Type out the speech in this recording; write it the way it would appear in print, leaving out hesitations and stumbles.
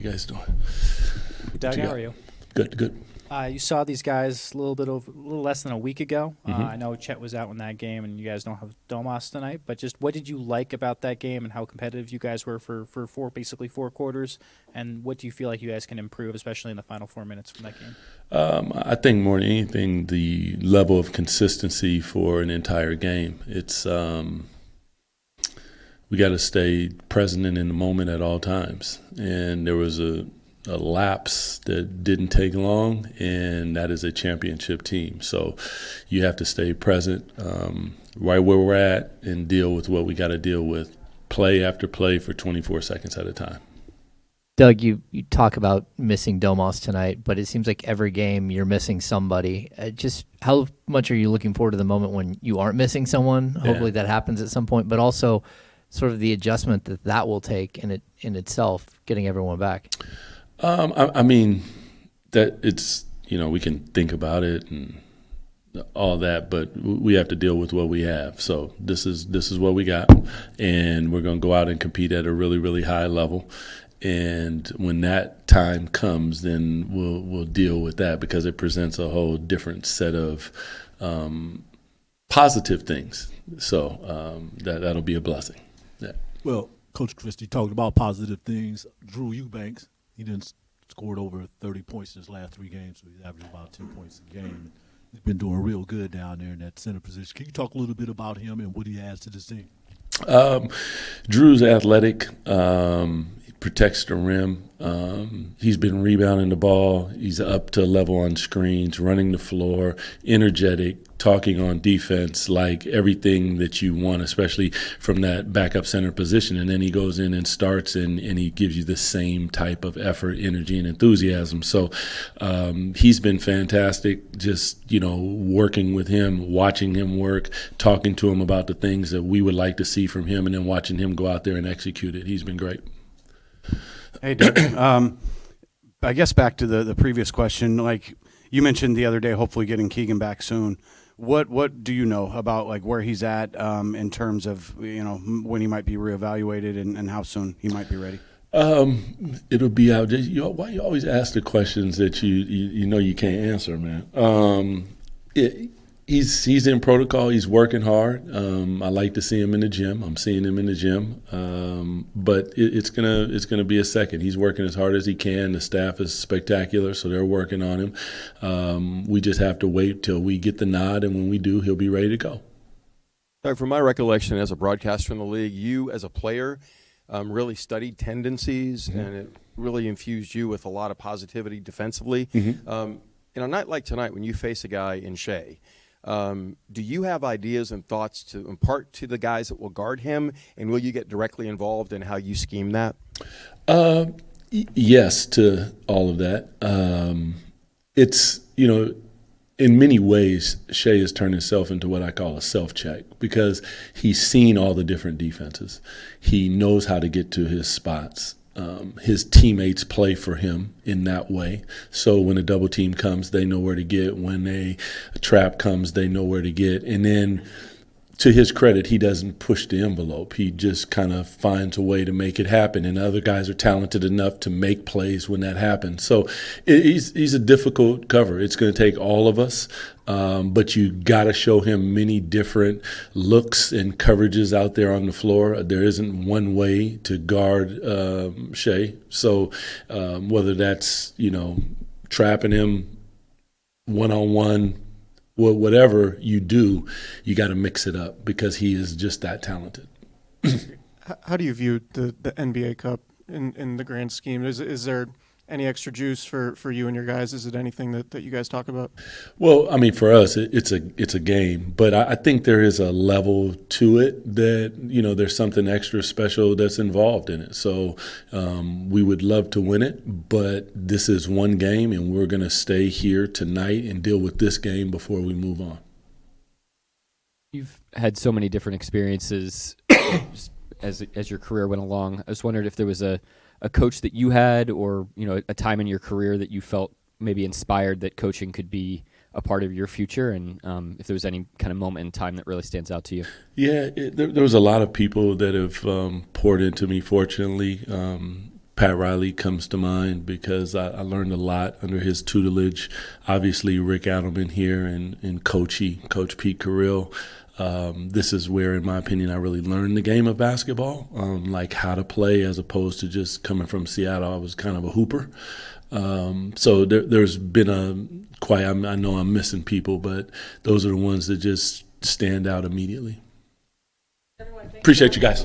You guys doing? Doug, how are you? Good, good. You saw these guys a little less than a week ago. I know Chet was out in that game, and you guys don't have Domas tonight. But just what did you like about that game, and how competitive you guys were for basically four quarters? And what do you feel like you guys can improve, especially in the final 4 minutes from that game? I think more than anything, the level of consistency for an entire game. It's we got to stay present and in the moment at all times. And there was a lapse that didn't take long, and that is a championship team. So you have to stay present right where we're at and deal with what we got to deal with, play after play for 24 seconds at a time. Doug, you talk about missing Domas tonight, but it seems like every game you're missing somebody. Just how much are you looking forward to the moment when you aren't missing someone? Yeah. Hopefully that happens at some point, but also sort of the adjustment that will take in itself, getting everyone back. I mean, that it's, we can think about it and all that, but we have to deal with what we have. So this is what we got, and we're going to go out and compete at a really, really high level. And when that time comes, then we'll deal with that, because it presents a whole different set of positive things. So that'll be a blessing. Yeah. Well, Coach Christie talked about positive things. Drew Eubanks, he didn't scored over 30 points in his last 3 games, so he's averaging about 10 points a game. He's been doing real good down there in that center position. Can you talk a little bit about him and what he adds to this team? Drew's athletic. He protects the rim. He's been rebounding the ball. He's up to a level on screens, running the floor, energetic, talking on defense, like everything that you want, especially from that backup center position. And then he goes in and starts, and he gives you the same type of effort, energy, and enthusiasm. So he's been fantastic, just, working with him, watching him work, talking to him about the things that we would like to see from him, and then watching him go out there and execute it. He's been great. Hey, Doug. I guess back to the previous question, like you mentioned the other day, hopefully getting Keegan back soon. What do you know about like where he's at in terms of when he might be reevaluated and how soon he might be ready? It'll be out. Why you always ask the questions that you know you can't answer, man? He's in protocol. He's working hard. I like to see him in the gym. I'm seeing him in the gym. But it's gonna be a second. He's working as hard as he can. The staff is spectacular, so they're working on him. We just have to wait till we get the nod, and when we do, he'll be ready to go. Doug, from my recollection as a broadcaster in the league, you as a player really studied tendencies, and it really infused you with a lot of positivity defensively. In a night like tonight, when you face a guy in Shea, do you have ideas and thoughts to impart to the guys that will guard him, and will you get directly involved in how you scheme that? Yes to all of that. It's, in many ways, Shea has turned himself into what I call a self-check, because he's seen all the different defenses. He knows how to get to his spots. His teammates play for him in that way. So when a double team comes, they know where to get. When a trap comes, they know where to get. And then, to his credit, he doesn't push the envelope. He just kind of finds a way to make it happen. And other guys are talented enough to make plays when that happens. So he's a difficult cover. It's going to take all of us. But you got to show him many different looks and coverages out there on the floor. There isn't one way to guard Shea. So whether that's, trapping him one-on-one, whatever you do, you got to mix it up, because he is just that talented. How do you view the NBA Cup in the grand scheme? Is there any extra juice for you and your guys? Is it anything that you guys talk about? Well, I mean, for us, it's a game, but I think there is a level to it that, there's something extra special that's involved in it. So we would love to win it, but this is one game, and we're going to stay here tonight and deal with this game before we move on. You've had so many different experiences as your career went along. I just wondered if there was a coach that you had, or a time in your career that you felt maybe inspired that coaching could be a part of your future, and if there was any kind of moment in time that really stands out to you. Yeah, there was a lot of people that have poured into me, fortunately. Pat Riley comes to mind because I learned a lot under his tutelage. Obviously, Rick Adelman here and Coach Pete Carrill. This is where, in my opinion, I really learned the game of basketball, like how to play as opposed to just coming from Seattle. I was kind of a hooper. So there's been I know I'm missing people, but those are the ones that just stand out immediately. Appreciate you guys.